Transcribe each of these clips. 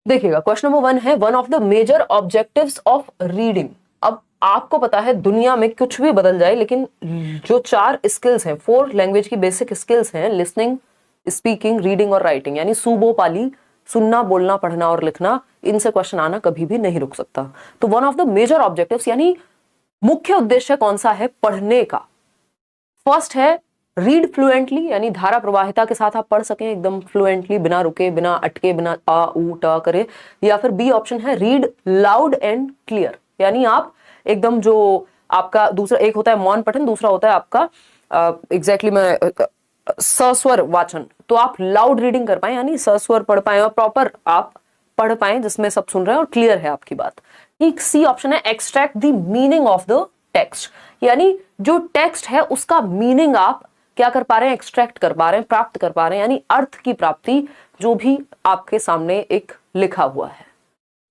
देखिएगा question number 1 है one of the major objectives of reading. अब आपको पता है दुनिया में कुछ भी बदल जाए, लेकिन जो 4 स्किल्स हैं, 4 लैंग्वेज की बेसिक स्किल्स हैं, लिसनिंग, स्पीकिंग, रीडिंग और राइटिंग, यानी सुबो पाली, सुनना, बोलना, पढ़ना और लिखना, इनसे क्वेश्चन आना कभी भी नहीं रुक सकता। तो one of the major objectives यानी मुख्य उद्देश्य कौन सा है पढ़ने का? फर्स्ट है रीड फ्लुएंटली, यानी धारा प्रवाहिता के साथ आप पढ़ सकें एकदम फ्लुएंटली, बिना रुके, बिना अटके, बिना आ ऊ टा करे। या फिर बी ऑप्शन है रीड लाउड एंड क्लियर, यानी आप एकदम जो आपका दूसरा एक होता है मौन पठन, दूसरा होता है आपका एग्जैक्टली मैं सस्वर वाचन, तो आप लाउड रीडिंग कर पाए, यानी सस्वर पढ़ पाए और प्रॉपर आप पढ़ पाए जिसमें सब सुन रहे हैं और क्लियर है आपकी बात। ठीक सी ऑप्शन है extract the meaning of the text, यानी जो टेक्स्ट है उसका मीनिंग आप क्या कर पा रहे हैं, एक्सट्रैक्ट कर पा रहे हैं, प्राप्त कर पा रहे हैं, यानी अर्थ की प्राप्ति जो भी आपके सामने एक लिखा हुआ है।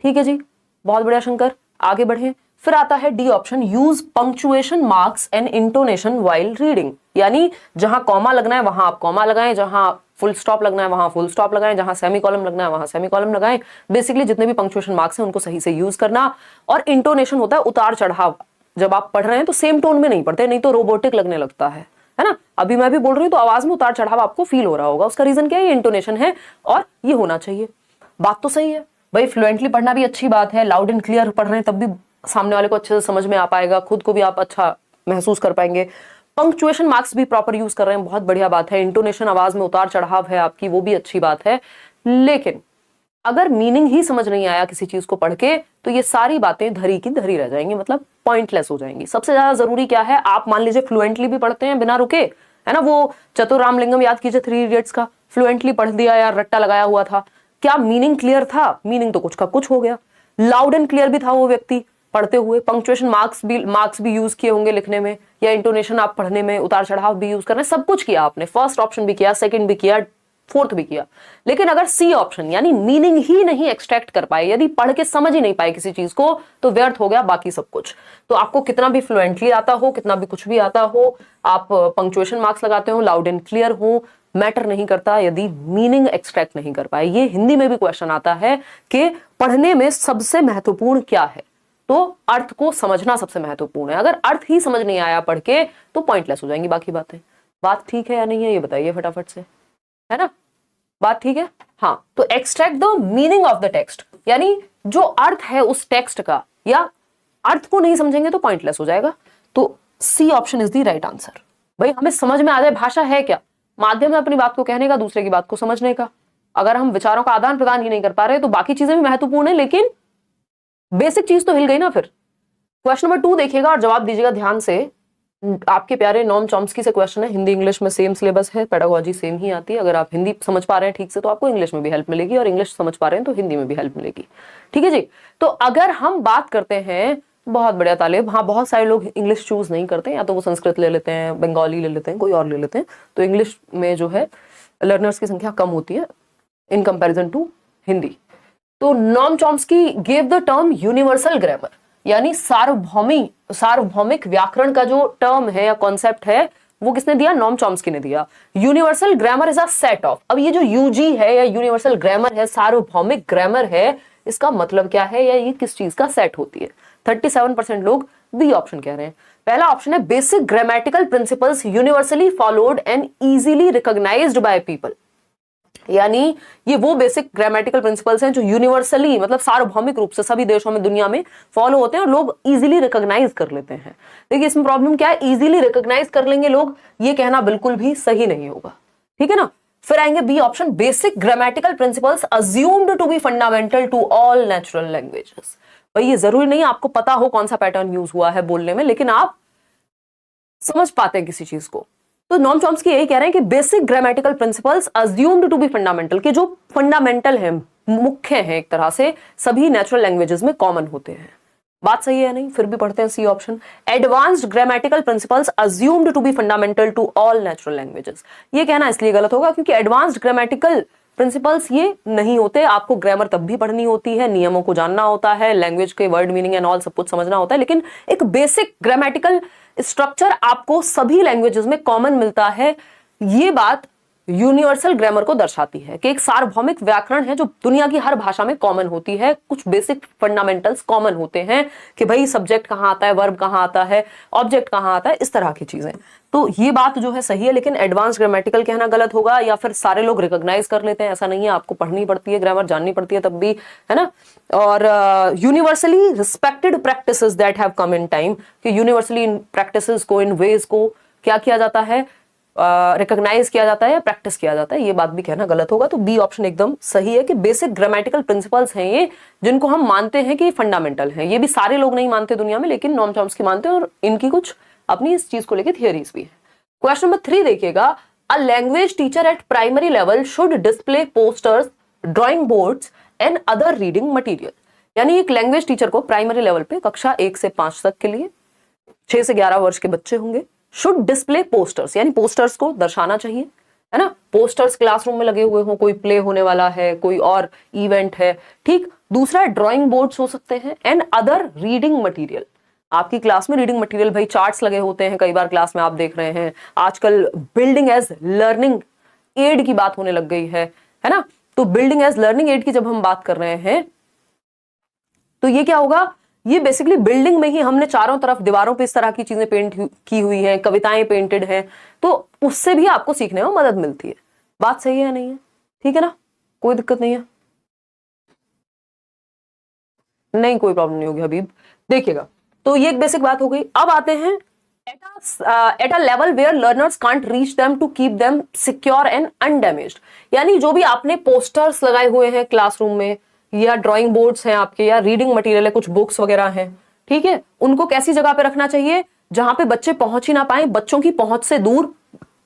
ठीक है जी, बहुत बढ़िया शंकर, आगे बढ़े। फिर आता है D option use punctuation marks and intonation while reading, यानी जहां कॉमा लगना है वहां आप कॉमा लगाएं, जहां फुल स्टॉप लगना है वहां फुल स्टॉप लगाएं, जहां सेमी कॉलम लगना है वहां सेमी कॉलम लगाएं। बेसिकली जितने भी पंक्चुएशन मार्क्स हैं उनको सही से यूज करना। और इंटोनेशन होता है उतार चढ़ाव, जब आप पढ़ रहे हैं तो सेम टोन में नहीं पढ़ते, नहीं तो रोबोटिक लगने लगता है ना। अभी मैं भी बोल रही हूँ तो आवाज में उतार चढ़ाव आपको फील हो रहा होगा, उसका रीजन क्या है, ये इंटोनेशन है और ये होना चाहिए। बात तो सही है भाई, फ्लुएंटली पढ़ना भी अच्छी बात है, लाउड एंड क्लियर पढ़ रहे हैं तब भी सामने वाले को अच्छे से समझ में आ पाएगा, खुद को भी आप अच्छा महसूस कर पाएंगे। पंक्चुएशन मार्क्स भी प्रॉपर यूज कर रहे हैं, बहुत बढ़िया बात है। इंटोनेशन, आवाज में उतार चढ़ाव है आपकी, वो भी अच्छी बात है। लेकिन अगर मीनिंग ही समझ नहीं आया किसी चीज को पढ़ के तो ये सारी बातें धरी की धरी रह जाएंगी, मतलब पॉइंटलेस हो जाएंगी। सबसे ज्यादा जरूरी क्या है, आप मान लीजिए फ्लुएंटली भी पढ़ते हैं बिना रुके, है ना, वो चतुर रामलिंगम याद कीजिए 3 इडियट्स का, फ्लुएंटली पढ़ दिया यार, रट्टा लगाया हुआ था, क्या मीनिंग क्लियर था? मीनिंग तो कुछ का कुछ हो गया। लाउड एंड क्लियर भी था वो व्यक्ति पढ़ते हुए, पंक्चुएशन मार्क्स भी यूज किए होंगे लिखने में, या इंटोनेशन आप पढ़ने में उतार चढ़ाव भी यूज करने, सब कुछ किया आपने, फर्स्ट ऑप्शन भी किया, सेकंड भी किया, फोर्थ भी किया। लेकिन अगर सी ऑप्शन यानी मीनिंग ही नहीं एक्सट्रैक्ट कर पाए, यदि पढ़ के समझ ही नहीं पाए किसी चीज को, तो व्यर्थ हो गया बाकी सब कुछ। तो आपको कितना भी फ्लुएंटली आता हो, कितना भी कुछ भी आता हो, आप पंक्चुएशन मार्क्स लगाते हो, लाउड एंड क्लियर हो, मैटर नहीं करता यदि मीनिंग एक्सट्रैक्ट नहीं कर पाए। ये हिंदी में भी क्वेश्चन आता है कि पढ़ने में सबसे महत्वपूर्ण क्या है, तो अर्थ को समझना सबसे महत्वपूर्ण है। अगर अर्थ ही समझ नहीं आया पढ़ के तो पॉइंटलेस हो जाएंगी बाकी बातें। बात ठीक है या नहीं है ये बताइए फटाफट से, है ना, बात ठीक है? हाँ, तो extract the meaning of the text, यानी जो अर्थ है उस टेक्स्ट का, या अर्थ को नहीं समझेंगे तो पॉइंटलेस हो जाएगा। तो C option is the right answer. भाई हमें समझ में आ जाए, भाषा है क्या? माध्यम है अपनी बात को कहने का, दूसरे की बात को समझने का। अगर हम विचारों का आदान प्रदान ही नहीं कर पा रहे तो बाकी चीजें भी महत्वपूर्ण है, लेकिन बेसिक चीज तो हिल गई ना। फिर क्वेश्चन नंबर 2 देखिएगा और जवाब दीजिएगा ध्यान से। आपके प्यारे नॉम चॉम्स्की से क्वेश्चन है, हिंदी इंग्लिश में सेम सिलेबस है, पेडागोजी सेम ही आती है। अगर आप हिंदी समझ पा रहे हैं ठीक से तो आपको इंग्लिश में भी हेल्प मिलेगी, और इंग्लिश समझ पा रहे हैं तो हिंदी में भी हेल्प मिलेगी। ठीक है जी। तो अगर हम बात करते हैं, बहुत बढ़िया तालिब, हाँ बहुत सारे लोग इंग्लिश चूज नहीं करते, या तो वो संस्कृत ले लेते हैं, बंगाली ले लेते हैं, कोई और ले लेते हैं, तो इंग्लिश में जो है लर्नर्स की संख्या कम होती है इन कंपेरिजन टू हिंदी। तो Noam Chomsky gave the term universal grammar, यानी सार्वभौमिक व्याकरण का जो टर्म है या कॉन्सेप्ट है वो किसने दिया? नॉम चॉम्स्की ने दिया। Universal grammar is a set of, अब ये जो यूजी है या यूनिवर्सल ग्रामर है, सार्वभौमिक ग्रामर है, इसका मतलब क्या है, या ये किस चीज का सेट होती है? 37% लोग बी ऑप्शन कह रहे हैं। पहला ऑप्शन है basic grammatical principles universally followed and easily recognised by people, यानी ये वो बेसिक ग्रामेटिकल प्रिंसिपल्स हैं जो यूनिवर्सली मतलब सार्वभौमिक रूप से सभी देशों में दुनिया में फॉलो होते हैं और लोग इजीली रिकॉग्नाइज कर लेते हैं। देखिए इसमें प्रॉब्लम क्या है, इजीली रिकॉग्नाइज कर लेंगे लोग, ये कहना बिल्कुल भी सही नहीं होगा। ठीक है ना। फिर आएंगे B option, basic grammatical principles assumed to be fundamental to all natural languages. भाई ये जरूरी नहीं आपको पता हो कौन सा पैटर्न यूज हुआ है बोलने में, लेकिन आप समझ पाते हैं किसी चीज को। तो नॉम चॉम्स्की यही कह रहे हैं कि basic grammatical principles assumed to be fundamental, के जो फंडामेंटल हैं, मुख्य हैं, एक तरह से सभी नेचुरल लैंग्वेजेस में कॉमन होते हैं। बात सही है या नहीं? फिर भी पढ़ते हैं C option, advanced grammatical principles assumed to be fundamental to all natural languages. ये कहना इसलिए गलत होगा क्योंकि एडवांस्ड ग्रामेटिकल प्रिंसिपल्स ये नहीं होते, आपको ग्रामर तब भी पढ़नी होती है, नियमों को जानना होता है, लैंग्वेज के वर्ड मीनिंग एंड ऑल सब कुछ समझना होता है, लेकिन एक बेसिक ग्रामेटिकल स्ट्रक्चर आपको सभी लैंग्वेजेस में कॉमन मिलता है। ये बात यूनिवर्सल ग्रामर को दर्शाती है कि एक सार्वभौमिक व्याकरण है जो दुनिया की हर भाषा में कॉमन होती है। कुछ बेसिक फंडामेंटल्स कॉमन होते हैं कि भाई सब्जेक्ट कहाँ आता है, वर्ब कहाँ आता है, ऑब्जेक्ट कहाँ आता है, इस तरह की चीजें। तो ये बात जो है सही है, लेकिन एडवांस ग्रामेटिकल कहना गलत होगा, या फिर सारे लोग रिकॉग्नाइज कर लेते हैं, ऐसा नहीं है। आपको पढ़नी पड़ती है ग्रामर, जाननी पड़ती है तब भी, है ना। और universally respected practices that have come in time, कि यूनिवर्सली इन प्रैक्टिसेस को, इन वेज को क्या किया जाता है, रिकॉग्नाइज किया जाता है या प्रैक्टिस किया जाता है, ये बात भी कहना गलत होगा। तो बी ऑप्शन एकदम सही है कि बेसिक ग्रामेटिकल प्रिंसिपल्स हैं ये, जिनको हम मानते हैं कि फंडामेंटल हैं। ये भी सारे लोग नहीं मानते दुनिया में, लेकिन नॉम चॉम्स्की मानते हैं, और इनकी कुछ अपनी इस चीज को लेकर थियरीज भी है। क्वेश्चन नंबर 3 देखिएगा, a language teacher at primary level should display posters, drawing boards and other reading material. यानी एक लैंग्वेज टीचर को प्राइमरी लेवल पे कक्षा 1 से 5 तक के लिए 6 से 11 वर्ष के बच्चे होंगे, शुड डिस्प्ले पोस्टर्स, यानी पोस्टर्स को दर्शाना चाहिए, है ना। पोस्टर्स क्लासरूम में लगे हुए हों, कोई प्ले होने वाला है, कोई और इवेंट है, ठीक। दूसरा ड्राइंग बोर्ड्स हो सकते हैं, एंड अदर रीडिंग मटेरियल। आपकी क्लास में रीडिंग मटेरियल, भाई चार्ट्स लगे होते हैं कई बार क्लास में, आप देख रहे हैं आजकल बिल्डिंग एज लर्निंग एड की बात होने लग गई है ना। तो बिल्डिंग एज लर्निंग एड की जब हम बात कर रहे हैं तो ये क्या होगा, ये बेसिकली बिल्डिंग में ही हमने चारों तरफ दीवारों पे इस तरह की चीजें पेंट की हुई हैं, कविताएं पेंटेड हैं, तो उससे भी आपको सीखने में मदद मिलती है। बात सही है या नहीं है? ठीक है ना, कोई दिक्कत नहीं है, नहीं कोई प्रॉब्लम नहीं होगी हबीब। देखिएगा, तो ये एक बेसिक बात हो गई। अब आते हैं at a level where learners can't reach them to keep them secure and undamaged. यानी जो भी आपने पोस्टर्स लगाए हुए हैं क्लासरूम में, या ड्राइंग बोर्ड्स हैं आपके, या रीडिंग मटेरियल है, कुछ बुक्स वगैरह हैं, ठीक है, उनको कैसी जगह पे रखना चाहिए जहां पे बच्चे पहुंच ही ना पाए, बच्चों की पहुंच से दूर,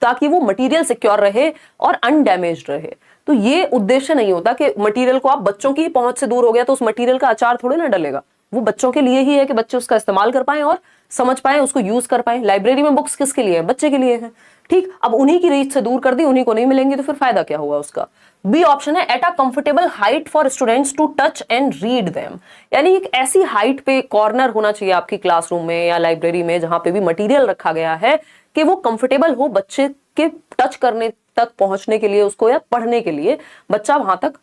ताकि वो मटेरियल सिक्योर रहे और अनडैमेज्ड रहे। तो ये उद्देश्य नहीं होता कि मटेरियल को आप बच्चों की पहुंच से दूर हो गया तो उस मटेरियल का अचार थोड़े ना डलेगा, वो बच्चों के लिए ही है कि बच्चे उसका इस्तेमाल कर पाए और समझ पाए, उसको यूज कर पाए। लाइब्रेरी में बुक्स किसके लिए है? बच्चे के लिए है, ठीक। अब उन्हीं की रीच से दूर कर दी, उन्हीं को नहीं मिलेंगी, तो फिर फायदा क्या हुआ उसका। बी ऑप्शन है at a comfortable height for students to touch and read them. यानी एक ऐसी हाइट पे कॉर्नर होना चाहिए आपकी क्लासरूम में या लाइब्रेरी में जहां पे भी मटेरियल रखा गया है कि वो कंफर्टेबल हो बच्चे के टच करने तक पहुंचने के लिए उसको, या पढ़ने के लिए बच्चा वहां तक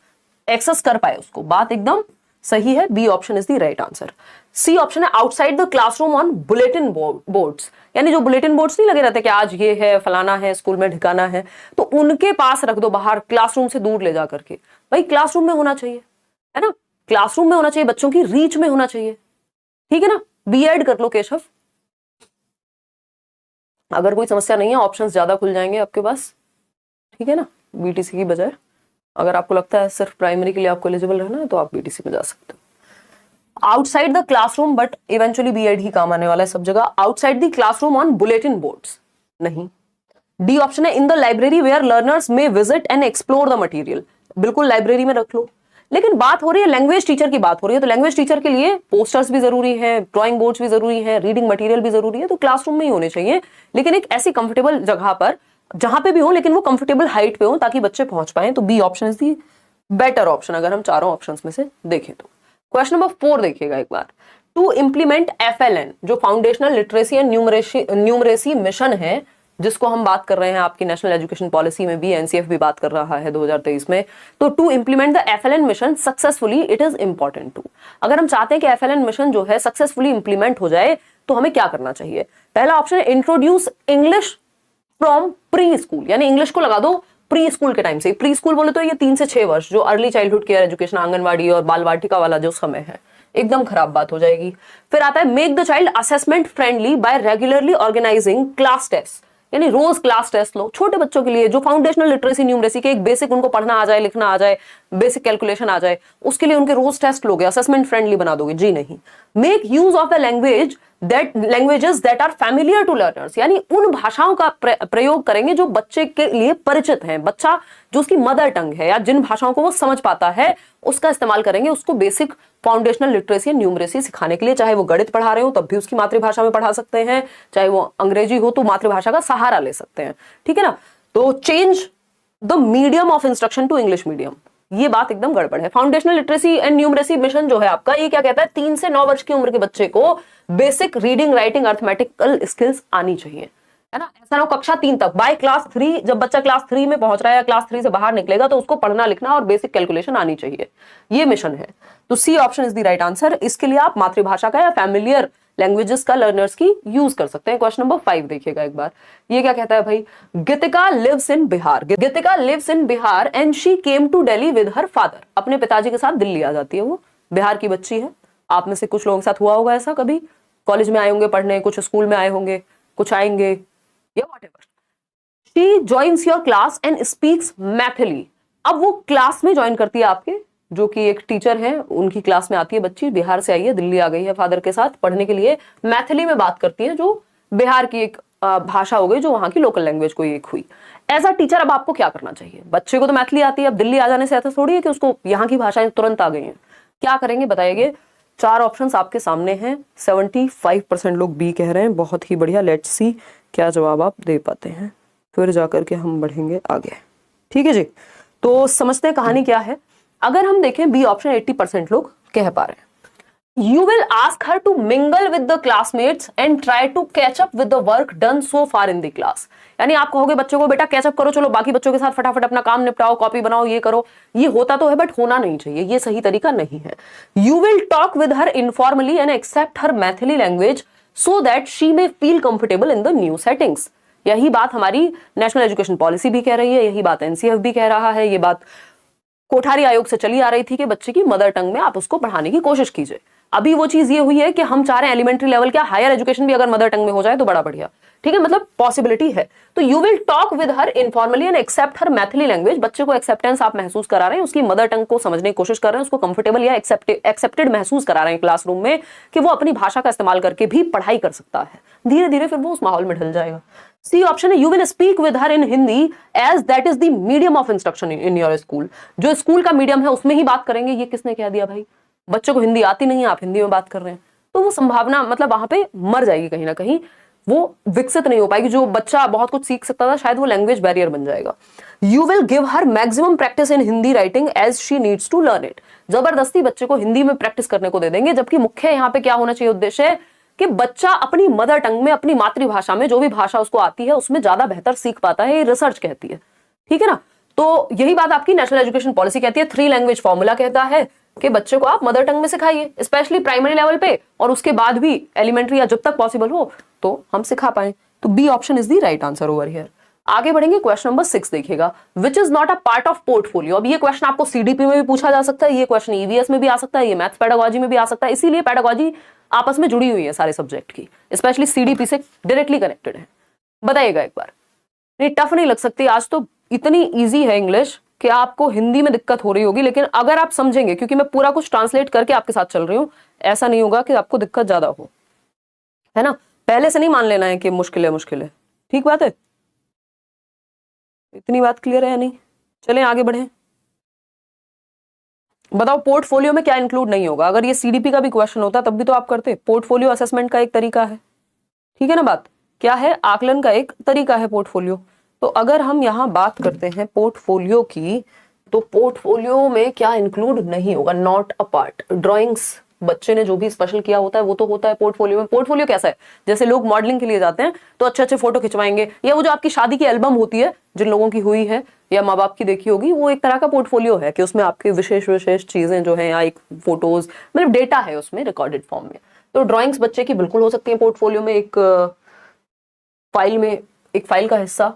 एक्सेस कर पाए उसको। बात एकदम सही है, B option is the right answer. C option है outside the classroom on bulletin boards. यानी जो बुलेटिन बोर्ड्स नहीं लगे रहते कि आज ये है, फलाना है, स्कूल में ठिकाना है, तो उनके पास रख दो बाहर, क्लासरूम से दूर ले जा करके। भाई क्लासरूम में होना चाहिए, है ना, क्लासरूम में होना चाहिए, बच्चों की रीच में होना चाहिए, ठीक है ना। बी एड कर लो केशव, अगर कोई समस्या नहीं है, ऑप्शंस ज्यादा खुल जाएंगे आपके पास, ठीक है ना, बीटीसी की बजाय। अगर आपको लगता है सिर्फ प्राइमरी के लिए आपको एलिजिबल रहना है तो आप बीटीसी में जा सकते हो। Outside the classroom, but eventually BEd ही काम आने वाला है सब जगह। Outside the classroom on bulletin boards, नहीं। डी ऑप्शन है in the library where learners may visit and explore the material. बिल्कुल लाइब्रेरी में रख लो, लेकिन बात हो रही है लैंग्वेज टीचर की, बात हो रही है, तो लैंग्वेज टीचर के लिए पोस्टर्स भी जरूरी है, ड्राइंग बोर्ड्स भी जरूरी है, रीडिंग मटेरियल भी जरूरी है, तो क्लासरूम में ही होने चाहिए, लेकिन एक ऐसी कंफर्टेबल जगह पर जहां पे भी हो, लेकिन वो कंफर्टेबल हाइट पे हो ताकि बच्चे पहुंच पाए। तो B option is the better option अगर हम चारों ऑप्शंस में से देखें तो। क्वेश्चन नंबर 4 देखिएगा एक बार। टू इंप्लीमेंट FLN, जो foundational literacy and numeracy mission है, जिसको हम बात कर रहे हैं आपकी नेशनल एजुकेशन पॉलिसी में भी, NCF भी बात कर रहा है 2023 में। तो to implement the FLN mission successfully it is important to. अगर हम चाहते हैं कि FLN मिशन जो है सक्सेसफुली इंप्लीमेंट हो जाए तो हमें क्या करना चाहिए? पहला ऑप्शन है introduce English from pre school, यानी इंग्लिश को लगा दो प्री स्कूल के टाइम से। प्री स्कूल बोले तो ये 3 से 6 वर्ष, जो early childhood care education, anganwadi और बाल वाटिका वाला जो समय है, एकदम खराब बात हो जाएगी। फिर आता है make the child assessment friendly by regularly organising class test, यानी रोज क्लास टेस्ट लो छोटे बच्चों के लिए, जो फाउंडेशनल लिटरेसी न्यूमरेसी के एक बेसिक उनको पढ़ना आ जाए, लिखना आ जाए, बेसिक कैलकुलेशन आ जाए, उसके लिए उनके रोज टेस्ट लोगे, असेसमेंट फ्रेंडली बना दोगे? जी नहीं। Make use of the languages that are familiar to learners, यानी उन भाषाओं का प्रयोग करेंगे जो बच्चे के लिए परिचित हैं। बच्चा जो उसकी मदर टंग है या जिन भाषाओं को वो समझ पाता है उसका इस्तेमाल करेंगे, उसको बेसिक फाउंडेशनल लिटरेसी न्यूमरेसी सिखाने के लिए। चाहे वो गणित पढ़ा रहे हो तब भी उसकी मातृभाषा में पढ़ा सकते हैं, चाहे वो अंग्रेजी हो तो मातृभाषा का सहारा ले सकते हैं, ठीक है ना। तो change the medium of instruction to English medium, ये बात एकदम गड़बड़ है। Foundational literacy and numeracy mission जो है आपका, ये क्या कहता है? 3 से 9 वर्ष की उम्र के बच्चे को basic reading, writing, arithmetical skills आनी चाहिए। है ना। ऐसा ना हो कक्षा 3 तक, बाय क्लास 3 जब बच्चा क्लास 3 में पहुंच रहा है या क्लास 3 से बाहर निकलेगा तो उसको पढ़ना लिखना और बेसिक कैलकुलेशन आनी चाहिए, ये मिशन है। तो C option is the right answer. इसके लिए आप मातृभाषा का या फैमिलियर लैंग्वेजेस का लर्नर्स की यूज कर सकते हैं। क्वेश्चन नंबर 5 देखिएगा एक बार, ये क्या कहता है भाई, Geetika lives in Bihar, Geetika lives in Bihar and she came to Delhi with her father. अपने पिताजी के साथ दिल्ली आ जाती है, वो बिहार की बच्ची है। आप में से कुछ लोगों के साथ हुआ होगा ऐसा, कभी कॉलेज में आए होंगे पढ़ने, कुछ स्कूल में आए होंगे, कुछ आएंगे या whatever. She joins your class and speaks Maithili. अब वो क्लास में ज्वाइन करती है आपके, जो कि एक टीचर हैं, उनकी क्लास में आती है बच्ची, बिहार से आई है, दिल्ली आ गई है फादर के साथ पढ़ने के लिए, मैथिली में बात करती है, जो बिहार की एक भाषा हो गई, जो वहां की लोकल लैंग्वेज कोई एक हुई। एज अ टीचर अब आपको क्या करना चाहिए, बच्चे को तो मैथिली आती है, अब दिल्ली आ जाने से ऐसा थोड़ी है कि उसको यहाँ की भाषाएं तुरंत आ गई हैं। क्या करेंगे बताइए। 4 ऑप्शंस आपके सामने हैं। 75% लोग बी कह रहे हैं, बहुत ही बढ़िया। लेट्स सी क्या जवाब आप दे पाते हैं, फिर जाकर के हम बढ़ेंगे आगे। ठीक है जी, तो समझते हैं कहानी क्या है। अगर हम देखें बी ऑप्शन 80% लोग कह पा रहे हैं। You will ask her to mingle with the classmates and try to catch up with the work done so far in the class। यानी आप कहोगे बच्चों को बेटा कैचअप करो, चलो बाकी बच्चों के साथ फटाफट अपना काम निपटाओ, कॉपी बनाओ, ये करो। ये होता तो है बट होना नहीं चाहिए, ये सही तरीका नहीं है। You will talk with her informally and accept her Maithili language so that she may feel comfortable in the new settings। यही बात हमारी नेशनल एजुकेशन पॉलिसी भी कह रही है, यही बात एनसीएफ भी कह रहा है, ये बात कोठारी आयोग से चली आ रही थी कि बच्चे की मदर टंग में आप उसको पढ़ाने की कोशिश कीजिए। अभी वो चीज ये हुई है कि हम चाह रहे हैं एलिमेंट्री लेवल क्या, हायर एजुकेशन भी अगर मदर टंग में हो जाए तो बड़ा बढ़िया। ठीक है, मतलब पॉसिबिलिटी है। तो you will talk with her informally and accept her Maithili language. बच्चे को एक्सेप्टेंस आप महसूस करा रहे हैं, उसकी मदर टंग को समझने की कोशिश कर रहे हैं, उसको कंफर्टेबल या एक्सेप्टेड महसूस करा रहे हैं क्लासरूम में, कि वो अपनी भाषा का इस्तेमाल करके भी पढ़ाई कर सकता है। धीरे धीरे फिर वो उस माहौल में ढल जाएगा। सी ऑप्शन है you will speak with her in Hindi as that is the medium of instruction in your school. जो स्कूल का मीडियम है उसमें ही बात करेंगे। ये किसने कह दिया भाई, बच्चों को हिंदी आती नहीं है, आप हिंदी में बात कर रहे हैं, तो वो संभावना मतलब वहां पे मर जाएगी, कहीं ना कहीं वो विकसित नहीं हो पाएगी। जो बच्चा बहुत कुछ सीख सकता था शायद वो लैंग्वेज बैरियर बन जाएगा। You will give her maximum practice in Hindi writing as she needs to learn it. जबरदस्ती बच्चे को हिंदी में प्रैक्टिस करने को दे देंगे, जबकि मुख्य यहाँ पे क्या होना चाहिए उद्देश्य, कि बच्चा अपनी मदर टंग में, अपनी मातृभाषा में, जो भी भाषा उसको आती है उसमें ज्यादा बेहतर सीख पाता है, ये रिसर्च कहती है। ठीक है ना, तो यही बात आपकी नेशनल एजुकेशन पॉलिसी कहती है। 3 लैंग्वेज फॉर्मूला कहता है कि बच्चे को आप मदर टंग में सिखाइए, स्पेशली प्राइमरी लेवल पे, और उसके बाद भी एलिमेंट्री या जब तक पॉसिबल हो तो हम सिखा पाए। तो B option is the right answer over here. आगे बढ़ेंगे, क्वेश्चन नंबर 6 देखिएगा, which is not a part of portfolio. अब ये क्वेश्चन आपको सीडीपी में भी पूछा जा सकता है, ये क्वेश्चन ईवीएस में भी आ सकता है, ये मैथ्स पेडागोजी में भी आ सकता है। इसीलिए पेडागोजी आपस में जुड़ी हुई है सारे सब्जेक्ट की, स्पेशली सीडीपी से डायरेक्टली कनेक्टेड है। बताइएगा एक बार, नहीं टफ नहीं लग सकती, आज तो इतनी इजी है इंग्लिश कि आपको हिंदी में दिक्कत हो रही होगी, लेकिन अगर आप समझेंगे, क्योंकि मैं पूरा कुछ ट्रांसलेट करके आपके साथ चल रही हूं, ऐसा नहीं होगा कि आपको दिक्कत ज्यादा हो, है ना। पहले से नहीं मान लेना है कि मुश्किल है, मुश्किल है। ठीक बात है, इतनी बात क्लियर है या नहीं। चलें आगे बढ़ें। बताओ पोर्टफोलियो में क्या इंक्लूड नहीं होगा। अगर ये सीडीपी का भी क्वेश्चन होता तब भी तो आप करते। पोर्टफोलियो असेसमेंट का एक तरीका है, ठीक है ना। बात क्या है, आकलन का एक तरीका है पोर्टफोलियो। तो अगर हम यहाँ बात करते हैं पोर्टफोलियो की, तो पोर्टफोलियो में क्या इंक्लूड नहीं होगा, नॉट अ पार्ट। ड्राइंग्स बच्चे ने जो भी स्पेशल किया होता है वो तो होता है पोर्टफोलियो में। पोर्टफोलियो कैसा है, जैसे लोग मॉडलिंग के लिए जाते हैं तो अच्छे अच्छे फोटो खिंचवाएंगे, या वो जो आपकी शादी की एल्बम होती है जिन लोगों की हुई है या माँ बाप की देखी होगी, वो एक तरह का पोर्टफोलियो है कि उसमें आपकी विशेष विशेष चीजें जो है, या एक फोटोज मतलब डेटा है उसमें रिकॉर्डेड फॉर्म में। तो ड्राइंग्स बच्चे की बिल्कुल हो सकती है पोर्टफोलियो में, एक फाइल में, एक फाइल का हिस्सा।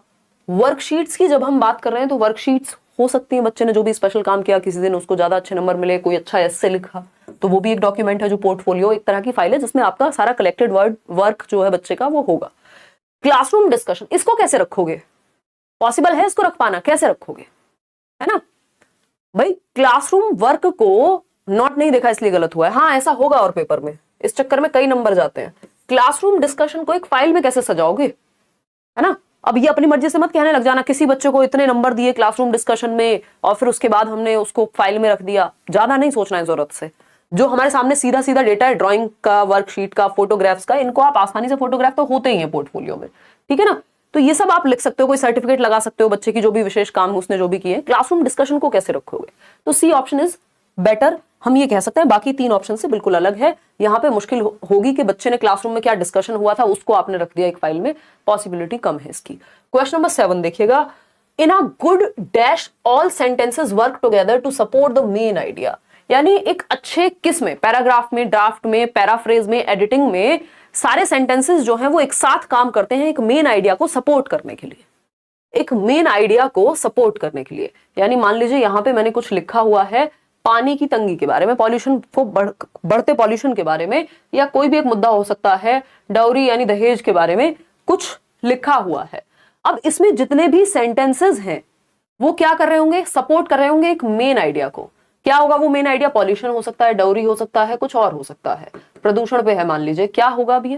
वर्कशीट्स की जब हम बात कर रहे हैं तो वर्कशीट्स हो सकती है, बच्चे ने जो भी स्पेशल काम किया, किसी दिन उसको ज्यादा अच्छे नंबर मिले, कोई अच्छा एस्से लिखा, तो वो भी एक डॉक्यूमेंट है। जो पोर्टफोलियो एक तरह की फाइल है जिसमें आपका सारा कलेक्टेड वर्क जो है बच्चे का वो होगा। क्लासरूम डिस्कशन, इसको कैसे रखोगे, पॉसिबल है इसको रख पाना, कैसे रखोगे, है ना भाई। क्लासरूम वर्क को नोट नहीं देखा इसलिए गलत हुआ है, हाँ ऐसा होगा और पेपर में, इस चक्कर में कई नंबर जाते हैं। क्लासरूम डिस्कशन को एक फाइल में कैसे सजाओगे, है ना। अब ये अपनी मर्जी से मत कहने लग जाना किसी बच्चे को इतने नंबर दिए क्लासरूम डिस्कशन में और फिर उसके बाद हमने उसको फाइल में रख दिया। ज्यादा नहीं सोचना है जरूरत से। जो हमारे सामने सीधा सीधा डेटा है ड्राइंग का, वर्कशीट का, फोटोग्राफ्स का, इनको आप आसानी से, फोटोग्राफ तो होते ही हैं पोर्टफोलियो में, ठीक है ना। तो ये सब आप लिख सकते हो, कोई सर्टिफिकेट लगा सकते हो बच्चे की जो भी विशेष काम उसने जो भी किए। क्लासरूम डिस्कशन को कैसे रखोगे, तो सी ऑप्शन इज बेटर हम ये कह सकते हैं। बाकी 3 ऑप्शन से बिल्कुल अलग है। यहाँ पे मुश्किल होगी कि बच्चे ने क्लासरूम में क्या डिस्कशन हुआ था उसको आपने रख दिया एक फाइल में, पॉसिबिलिटी कम है इसकी। क्वेश्चन नंबर 7 देखिएगा, in a good dash all sentences work together to support the main idea. यानी एक अच्छे किस में, पैराग्राफ में, ड्राफ्ट में, पैराफ्रेज में, एडिटिंग में, सारे सेंटेंसेस जो हैं वो एक साथ काम करते हैं एक मेन आइडिया को सपोर्ट करने के लिए, एक मेन आइडिया को सपोर्ट करने के लिए। यानी मान लीजिए यहां पे मैंने कुछ लिखा हुआ है पानी की तंगी के बारे में, पॉल्यूशन को बढ़ते पॉल्यूशन के बारे में, या कोई भी एक मुद्दा हो सकता है डाउरी यानी दहेज के बारे में कुछ लिखा हुआ है। अब इसमें जितने भी सेंटेंसेस हैं वो क्या कर रहे होंगे, सपोर्ट कर रहे होंगे एक मेन आइडिया को। क्या होगा वो मेन आइडिया? पॉल्यूशन हो सकता है, डाउरी हो सकता है, कुछ और हो सकता है, प्रदूषण पे है मान लीजिए, क्या होगा अभी?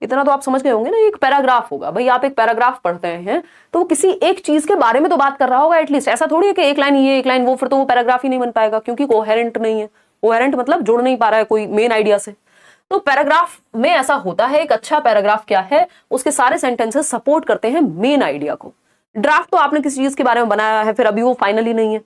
इतना तो आप समझ गए होंगे ना, एक पैराग्राफ होगा। भाई आप एक पैराग्राफ पढ़ते हैं तो वो किसी एक चीज के बारे में तो बात कर रहा होगा एटलीस्ट। ऐसा थोड़ी है कि एक लाइन ये एक लाइन वो, फिर तो वो पैराग्राफ ही नहीं बन पाएगा क्योंकि कोहेरेंट नहीं है। कोहेरेंट मतलब जुड़ नहीं पा रहा है कोई मेन आइडिया से। तो पैराग्राफ में ऐसा होता है, एक अच्छा पैराग्राफ क्या है, उसके सारे सेंटेंसेस सपोर्ट करते हैं मेन आइडिया को। ड्राफ्ट तो आपने किसी चीज के बारे में बनाया है, फिर अभी वो फाइनली नहीं है,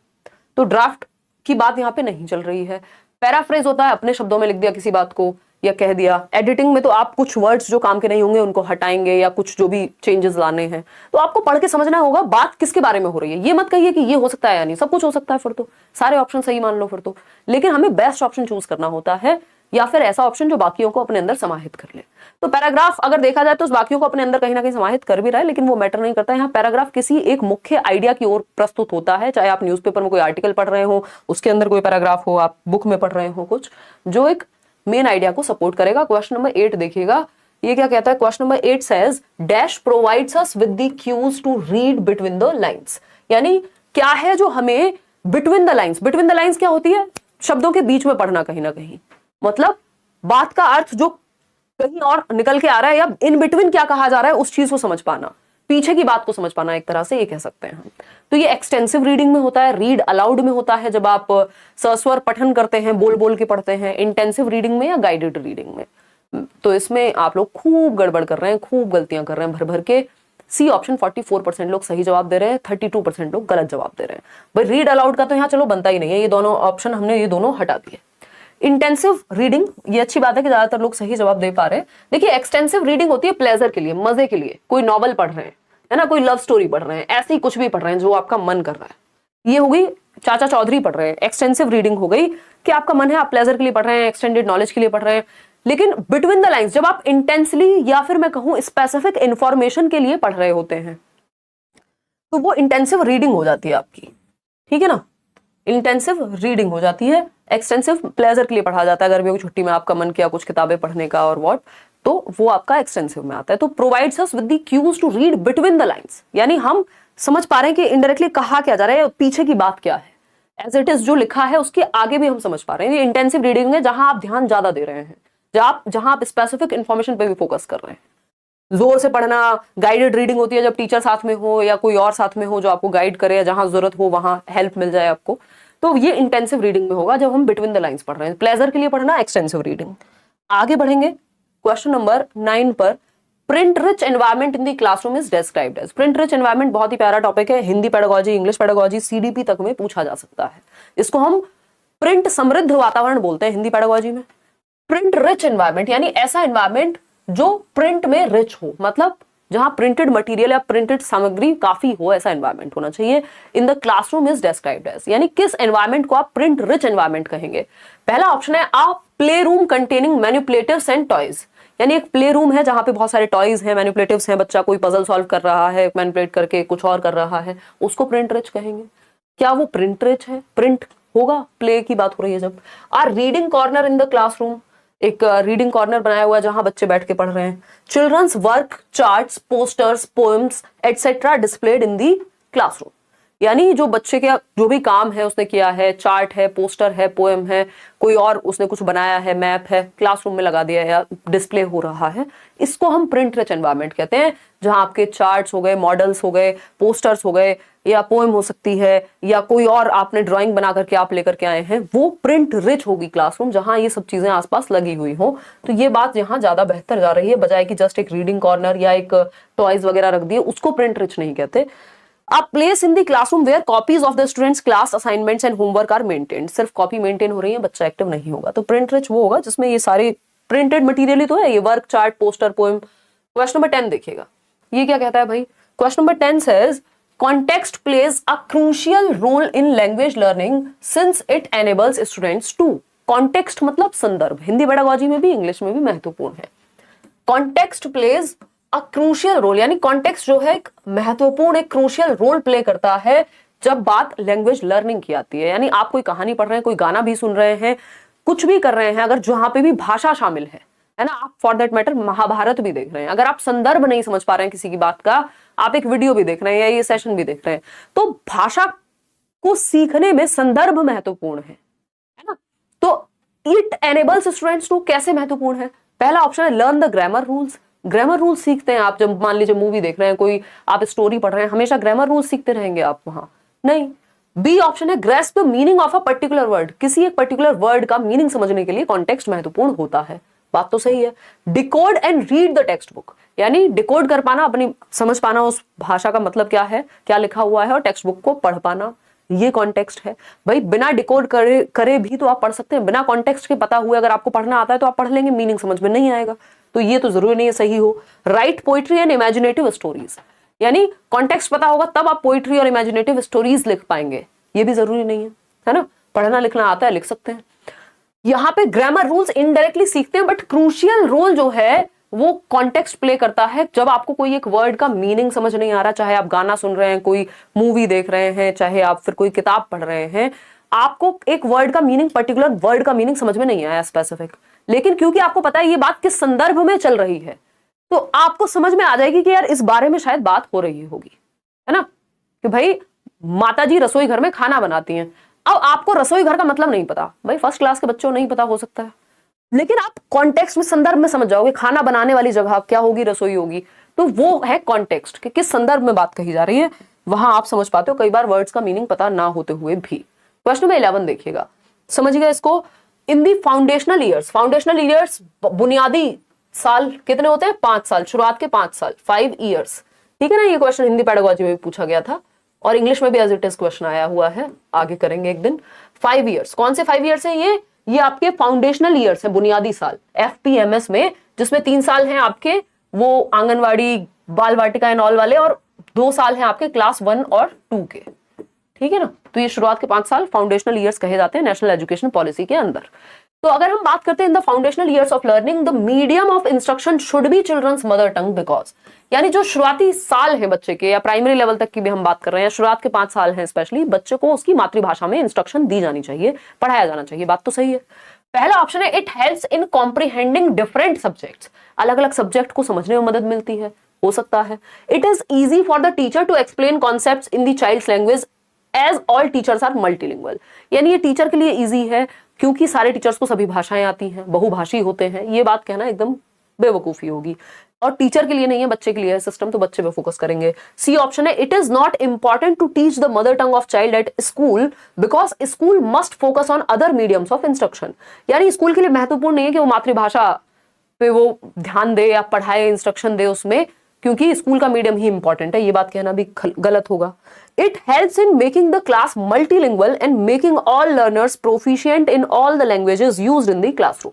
तो ड्राफ्ट की बात यहाँ पे नहीं चल रही है। पैराफ्रेज होता है अपने शब्दों में लिख दिया किसी बात को या कह दिया। एडिटिंग में तो आप कुछ वर्ड्स जो काम के नहीं होंगे उनको हटाएंगे या कुछ जो भी चेंजेस लाने हैं, तो आपको पढ़ के समझना होगा बात किसके बारे में हो रही है। ये मत कहिए कि ये हो सकता है या नहीं, सब कुछ हो सकता है, फिर तो सारे ऑप्शन सही मान लो फिर तो। लेकिन हमें बेस्ट ऑप्शन चूज करना होता है या फिर ऐसा ऑप्शन जो बाकियों को अपने अंदर समाहित कर ले। तो पैराग्राफ अगर देखा जाए तो उस बाकियों को अपने अंदर कहीं ना कहीं समाहित कर भी रहा है, लेकिन वो मैटर नहीं करता। यहाँ पैराग्राफ किसी एक मुख्य आइडिया की ओर प्रस्तुत होता है, चाहे आप न्यूज़पेपर में कोई आर्टिकल पढ़ रहे हो उसके अंदर कोई पैराग्राफ हो, आप बुक में पढ़ रहे हो कुछ, जो एक मेन आइडिया को सपोर्ट करेगा। क्वेश्चन नंबर 8 देखिएगा, ये क्या कहता है? Question number 8 says dash provides us with the cues to read between the lines. यानी क्या है जो हमें between the lines, between the lines क्या होती है? शब्दों के बीच में पढ़ना कहीं ना कहीं, मतलब बात का अर्थ जो कहीं और निकल के आ रहा है या इन बिटवीन क्या कहा जा रहा है उस चीज को समझ पाना, पीछे की बात को समझ पाना, एक तरह से ये कह सकते हैं हम। तो ये एक्सटेंसिव रीडिंग में होता है, रीड अलाउड में होता है जब आप सस्वर पठन करते हैं, बोल बोल के पढ़ते हैं, इंटेंसिव रीडिंग में या गाइडेड रीडिंग में। तो इसमें आप लोग खूब गड़बड़ कर रहे हैं, खूब गलतियां कर रहे हैं भर भर के। सी ऑप्शन 44% लोग सही जवाब दे रहे हैं, 32% लोग गलत जवाब दे रहे हैं। भाई रीड अलाउड का तो यहाँ चलो बनता ही नहीं है, ये दोनों ऑप्शन हमने ये दोनों हटा दिए। इंटेंसिव रीडिंग, ये अच्छी बात है कि ज्यादातर लोग सही जवाब दे पा रहे हैं। देखिए एक्सटेंसिव रीडिंग होती है प्लेजर के लिए, मजे के लिए, कोई नॉवल पढ़ रहे हैं है ना, कोई लव स्टोरी पढ़ रहे हैं, ऐसे ही कुछ भी पढ़ रहे हैं जो आपका मन कर रहा है। ये हो गई चाचा चौधरी पढ़ रहे हैं, एक्सटेंसिव रीडिंग हो गई कि आपका मन है, आप प्लेजर के लिए पढ़ रहे हैं, एक्सटेंडेड नॉलेज के लिए पढ़ रहे हैं। लेकिन बिटवीन द लाइंस जब आप इंटेंसली या फिर मैं कहूं स्पेसिफिक इंफॉर्मेशन के लिए पढ़ रहे होते हैं तो वो इंटेंसिव रीडिंग हो जाती है आपकी, ठीक है ना, इंटेंसिव रीडिंग हो जाती है। एक्सटेंसिव प्लेजर के लिए पढ़ा जाता है, गर्मियों की छुट्टी में आपका मन किया कुछ किताबें पढ़ने का और व्हाट, तो वो आपका एक्सटेंसिव में आता है। तो provides us with the cues to read between the lines, यानी हम समझ पा रहे हैं कि इनडायरेक्टली कहा क्या जा रहा है, पीछे की बात क्या है, एज इट इज जो लिखा है उसके आगे भी हम समझ पा रहे हैं। ये इंटेंसिव रीडिंग है जहां आप ध्यान ज्यादा दे रहे हैं, जहां आप स्पेसिफिक इंफॉर्मेशन पे भी फोकस कर रहे हैं। जोर से पढ़ना गाइडेड रीडिंग होती है जब टीचर साथ में हो या कोई और साथ में हो जो आपको गाइड करे, जहां जरूरत हो वहां हेल्प मिल जाए आपको, तो ये इंटेंसिव रीडिंग में होगा जब हम बिटवीन द लाइंस पढ़ रहे हैं। प्लेजर के लिए पढ़ना एक्सटेंसिव रीडिंग। आगे बढ़ेंगे क्वेश्चन नंबर 9 पर, print rich environment in the classroom is described as. Print rich environment बहुत ही प्यारा टॉपिक है, Hindi pedagogy, English pedagogy, CDP तक में पूछा जा सकता है। इसको हम प्रिंट समृद्ध वातावरण बोलते हैं हिंदी पेडागोजी में। प्रिंट रिच एनवायरनमेंट यानी ऐसा एनवायरनमेंट जो प्रिंट में रिच हो, मतलब जहां प्रिंटेड मटेरियल या प्रिंटेड सामग्री काफी हो, ऐसा एनवायरनमेंट होना चाहिए। In the classroom is described as, यानी किस एनवायरनमेंट को आप प्रिंट रिच एनवायरनमेंट कहेंगे? पहला ऑप्शन है a play room containing manipulatives and toys, यानी एक प्ले रूम है जहां पे बहुत सारे टॉयज हैं, मैनिपुलेटिव्स हैं, बच्चा कोई पजल सॉल्व कर रहा है, मैनिपुलेट करके कुछ और कर रहा है, उसको प्रिंट रिच कहेंगे। क्या वो प्रिंट रिच है? प्रिंट होगा, प्ले की बात हो रही है जब। Are reading corner in the classroom, एक रीडिंग कॉर्नर बनाया हुआ है जहां बच्चे बैठ के पढ़ रहे हैं। Children's work, charts, posters, poems etcetera displayed in the classroom, यानी जो बच्चे का जो भी काम है उसने किया है, चार्ट है, पोस्टर है, पोएम है, कोई और उसने कुछ बनाया है, मैप है, क्लासरूम में लगा दिया है या डिस्प्ले हो रहा है, इसको हम प्रिंट रिच एनवायरनमेंट कहते हैं। जहां आपके चार्ट्स हो गए, मॉडल्स हो गए, पोस्टर्स हो गए, या पोएम हो सकती है, या कोई और आपने ड्राइंग बना करके आप लेकर के आए हैं, वो प्रिंट रिच होगी क्लासरूम, जहां ये सब चीजें आसपास लगी हुई हो। तो ये बात यहाँ ज्यादा बेहतर जा रही है, बजाय कि जस्ट एक रीडिंग कॉर्नर या एक टॉयज वगैरह रख दिए, उसको प्रिंट रिच नहीं कहते। A place in the classroom where copies of the students class assignments and homework are maintained. सिर्फ कॉपी मेंटेन हो रही है, बच्चा एक्टिव नहीं होगा। तो प्रिंट रिच वो होगा जिसमें ये सारे प्रिंटेड मटेरियल ही तो है, ये work, chart, poster, poem. Question number 10 देखिएगा, ये क्या कहता है भाई। Question number 10 says context plays a crucial role in language learning since it enables students to। context मतलब संदर्भ, हिंदी पेडागोजी में भी इंग्लिश में भी महत्वपूर्ण है। context plays a crucial role, यानी context जो है एक महत्वपूर्ण, एक crucial role प्ले करता है जब बात लैंग्वेज लर्निंग की आती है। यानी आप कोई कहानी पढ़ रहे हैं, कोई गाना भी सुन रहे हैं, कुछ भी कर रहे हैं, अगर जहां पे भी भाषा शामिल है ना, आप फॉर दैट मैटर महाभारत भी देख रहे हैं, अगर आप संदर्भ नहीं समझ पा रहे हैं किसी की बात का, आप एक वीडियो भी देख रहे हैं या ये सेशन भी देख रहे हैं, तो भाषा को सीखने में संदर्भ महत्वपूर्ण है ना। तो इट एनेबल्स स्टूडेंट्स टू, कैसे महत्वपूर्ण है? पहला ऑप्शन है learn the grammar rules. Grammar rules सीखते हैं आप जब मान लीजिए मूवी देख रहे हैं, कोई आप स्टोरी पढ़ रहे हैं, हमेशा ग्रामर रूल्स सीखते रहेंगे आप वहां? नहीं। बी ऑप्शन है grasp the meaning of a particular word. किसी एक पर्टिकुलर वर्ड का मीनिंग समझने के लिए कॉन्टेक्स्ट महत्वपूर्ण होता है। बात तो सही है। Decode and read the text book, यानी डिकोड कर पाना, अपनी समझ पाना उस भाषा का मतलब क्या है, क्या लिखा हुआ है, और टेक्स्ट बुक को पढ़ पाना, ये कॉन्टेक्स्ट है भाई। बिना डिकोड करे भी तो आप पढ़ सकते हैं, बिना कॉन्टेक्स्ट के पता हुए अगर आपको पढ़ना आता है तो आप पढ़ लेंगे, मीनिंग समझ में नहीं आएगा तो ये तो जरूरी नहीं है सही हो। Right poetry and imaginative stories, यानी कॉन्टेक्स्ट पता होगा तब आप पोइट्री और इमेजिनेटिव स्टोरीज लिख पाएंगे, ये भी जरूरी नहीं है ना। पढ़ना लिखना आता है, लिख सकते हैं। यहां पे ग्रामर रूल्स इनडायरेक्टली सीखते हैं, बट क्रूशियल रोल जो है वो कॉन्टेक्स्ट प्ले करता है। जब आपको कोई एक वर्ड का मीनिंग समझ नहीं आ रहा, चाहे आप गाना सुन रहे हैं, कोई मूवी देख रहे हैं, चाहे आप फिर कोई किताब पढ़ रहे हैं, आपको एक वर्ड का मीनिंग, पर्टिकुलर वर्ड का मीनिंग समझ में नहीं आया स्पेसिफिक, लेकिन क्योंकि आपको पता है ये बात किस संदर्भ में चल रही है, तो आपको समझ में आ जाएगी कि यार इस बारे में शायद बात हो रही होगी, है ना। कि भाई माताजी रसोई घर में खाना बनाती हैं, अब आपको रसोई घर का मतलब नहीं पता, भाई फर्स्ट क्लास के बच्चों नहीं पता हो सकता है, लेकिन आप कॉन्टेक्स्ट में, संदर्भ में समझ जाओगे, खाना बनाने वाली जगह क्या होगी, रसोई होगी, तो वो है कॉन्टेक्स्ट कि किस संदर्भ में बात कही जा रही है, वहां आप समझ पाते हो कई बार वर्ड्स का मीनिंग पता ना होते हुए भी। क्वेश्चन नंबर 11 देखिएगा, समझिएगा इसको। इन दी फाउंडेशनल ईयर्स, फाउंडेशनल ईयर्स बुनियादी साल कितने होते हैं? 5 साल, शुरुआत के 5 साल, 5 ईयर्स, ठीक है ना। ये क्वेश्चन हिंदी पेडागोजी में भी पूछा गया था और इंग्लिश में भी एज इट इज क्वेश्चन आया हुआ है, आगे करेंगे एक दिन। 5 ईयर्स, कौन से 5 ईयर्स हैं ये आपके फाउंडेशनल ईयर्स हैं, बुनियादी साल एफपीएमएस में, जिसमें 3 साल हैं आपके वो आंगनवाड़ी, बाल वाटिका एंड ऑल वाले, और 2 साल हैं आपके क्लास 1 और 2 के, ठीक है ना। तो ये शुरुआत के 5 साल फाउंडेशनल ईयर्स कहे जाते हैं नेशनल एजुकेशन पॉलिसी के अंदर। तो अगर हम बात करते हैं in the foundational years of learning, the medium of instruction should be children's mother tongue, because, यानी जो शुरुआती साल है बच्चे के, या प्राइमरी लेवल तक की भी हम बात कर रहे हैं, शुरुआत के 5 साल हैं स्पेशली, बच्चे को उसकी मातृभाषा में इंस्ट्रक्शन दी जानी चाहिए, पढ़ाया जाना चाहिए। बात तो सही है। पहला ऑप्शन है it helps in comprehending different subjects, अलग अलग सब्जेक्ट को समझने में मदद मिलती है, हो सकता है। It is easy for the teacher to explain concepts in the child's language as all teachers are multilingual, यानी ये टीचर के लिए इजी है क्योंकि सारे टीचर्स को सभी भाषाएं आती हैं, बहुभाषी होते हैं। ये बात कहना एकदम बेवकूफी होगी, और टीचर के लिए नहीं है, बच्चे के लिए है सिस्टम, तो बच्चे पे फोकस करेंगे। सी ऑप्शन है it is not important to teach the mother tongue of child at school because school must focus on other mediums of instruction, यानी स्कूल के लिए महत्वपूर्ण नहीं है कि वो मातृभाषा पे वो ध्यान दे या पढ़ाए, इंस्ट्रक्शन दे उसमें, क्योंकि स्कूल का मीडियम ही इंपॉर्टेंट है। ये बात कहना भी गलत होगा। It helps in making the class multilingual and making all learners proficient in all the languages used in the classroom,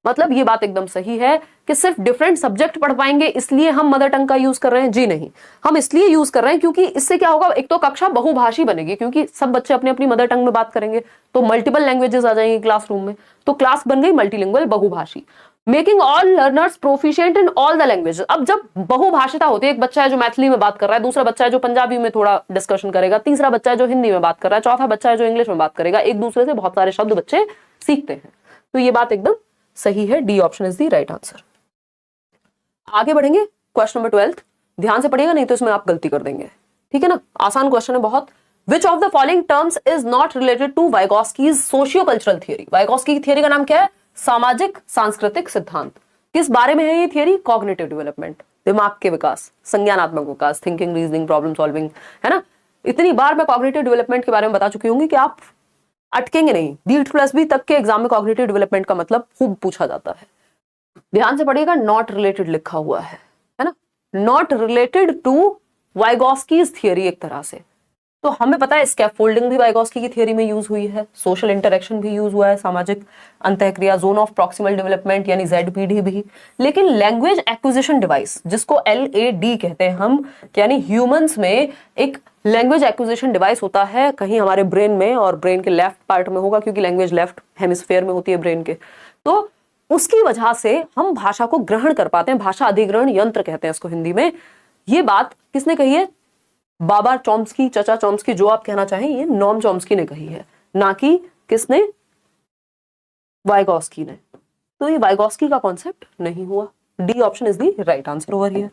मतलब ये बात एकदम सही है कि सिर्फ डिफरेंट सब्जेक्ट पढ़ पाएंगे इसलिए हम मदर टंग का यूज कर रहे हैं, जी नहीं, हम इसलिए यूज कर रहे हैं क्योंकि इससे क्या होगा, एक तो कक्षा बहुभाषी बनेगी, क्योंकि सब बच्चे अपनी अपनी मदर टंग में बात करेंगे, तो मल्टीपल लैंग्वेजेस आ जाएंगी क्लासरूम में, तो क्लास बन गई मल्टीलिंगुअल, बहुभाषी। Making all learners proficient in all the languages, अब जब बहुभाषिता होती है, एक बच्चा है जो मैथिली में बात कर रहा है, दूसरा बच्चा है जो पंजाबी में थोड़ा डिस्कशन करेगा, तीसरा बच्चा है जो हिंदी में बात कर रहा है, चौथा बच्चा है जो इंग्लिश में बात करेगा, एक दूसरे से बहुत सारे शब्द बच्चे सीखते हैं, तो ये बात एकदम सही है, D option is the right answer. आगे बढ़ेंगे, क्वेश्चन नंबर 12, ध्यान से पढ़िएगा नहीं तो इसमें आप गलती कर देंगे, ठीक है ना, आसान क्वेश्चन है बहुत। Which of the following terms is not related to Vygotsky's socio cultural theory, Vygotsky की थियरी का नाम क्या है, सामाजिक सांस्कृतिक सिद्धांत। किस बारे में है ये थियरी, कॉग्निटिव डेवलपमेंट, दिमाग के विकास, संज्ञानात्मक विकास, थिंकिंग, रीजनिंग, प्रॉब्लम सॉल्विंग, है ना। इतनी बार मैं कॉग्निटिव डेवलपमेंट के बारे में बता चुकी होंगी कि आप अटकेंगे नहीं, D+B तक के एग्जाम में कॉग्निटिव डेवलपमेंट का मतलब खूब पूछा जाता है। ध्यान से पढ़िएगा, नॉट रिलेटेड लिखा हुआ है ना, नॉट रिलेटेड टू वाइगॉस्कीज थियरी एक तरह से। तो हमें पता है स्कैफोल्डिंग भी वाइगॉस्की की थियरी में यूज हुई है, सोशल इंटरेक्शन भी यूज हुआ है, सामाजिक अंतःक्रिया, जोन ऑफ प्रॉक्सिमल डेवलपमेंट यानी ZPD भी। लेकिन लैंग्वेज एक्विजिशन डिवाइस जिसको LAD कहते हैं हम, यानी ह्यूमंस में एक लैंग्वेज एक्विजिशन डिवाइस होता है कहीं हमारे ब्रेन में, और ब्रेन के लेफ्ट पार्ट में होगा क्योंकि लैंग्वेज लेफ्ट हेमिस्फेयर में होती है ब्रेन के। तो उसकी वजह से हम भाषा को ग्रहण कर पाते हैं, भाषा अधिग्रहण यंत्र कहते हैं इसको हिंदी में। ये बात किसने कही है? बाबा चॉम्स्की, चचा चॉम्स्की, जो आप कहना चाहें, ये नॉम चॉम्स्की ने कही है, ना कि किसने? वाइगॉस्की ने। तो ये वाइगॉस्की का कॉन्सेप्ट नहीं हुआ। D option is the right answer over here.